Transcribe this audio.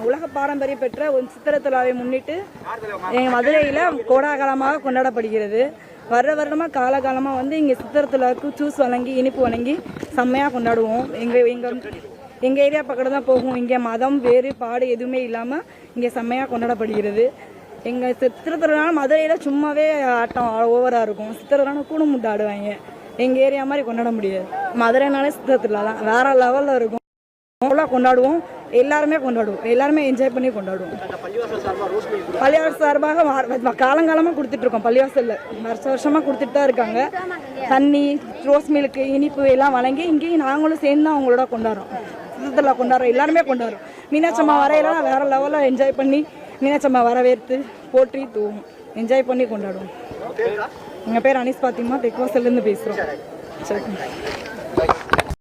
உலக பாரம்பரிய பெற்ற ஒரு சித்திரை திருவிழாவை முன்னிட்டு எங்கள் மதுரையில் கோலாகலமாக கொண்டாடப்படுகிறது. வருடமாக காலகாலமாக வந்து இங்கே சித்திரை திருவிழாவுக்கு ஜூஸ் வழங்கி இனிப்பு வழங்கி செம்மையாக கொண்டாடுவோம். எங்கள் ஏரியா பக்கத்தில் தான் போகும். இங்கே மதம் வேறுபாடு எதுவுமே இல்லாமல் இங்கே செம்மையாக கொண்டாடப்படுகிறது. எங்கள் சித்திரை திருவிழா மதுரையில் சும்மாவே ஆட்டம் ஓவராக இருக்கும். சித்திரை திருவிழா கூணுமுட்டை ஆடுவாங்க. எங்கள் ஏரியா மாதிரி கொண்டாட முடியாது. மதுரைனாலே சித்திரை திருவிழா தான் வேறு லெவலில் இருக்கும். அவ்வளோ கொண்டாடுவோம். எல்லாருமே கொண்டாடுவோம். எல்லாருமே என்ஜாய் பண்ணி கொண்டாடுவோம். பள்ளிவாசல் சார்பாக காலங்காலமாக கொடுத்துட்ருக்கோம். பள்ளிவாசலில் வருஷமாக கொடுத்துட்டு தான் இருக்காங்க. தண்ணி, ரோஸ் மில்க்கு, இனிப்பு எல்லாம் வழங்கி இங்கேயும் நாங்களும் சேர்ந்து அவங்களோட கொண்டாடுறோம். சித்திரை கொண்டாடுறோம். எல்லாருமே கொண்டாடுறோம். மீனாட்சம்மா வரையெல்லாம் வேறு லெவலில் என்ஜாய் பண்ணி மீனாட்சம்மா வரவேற்று போற்றி தூவும் என்ஜாய் பண்ணி கொண்டாடுவோம். எங்கள் பேர் அனீஸ் பாத்திமா, தெக்குவாசல்லேருந்து பேசுகிறோம். சரி.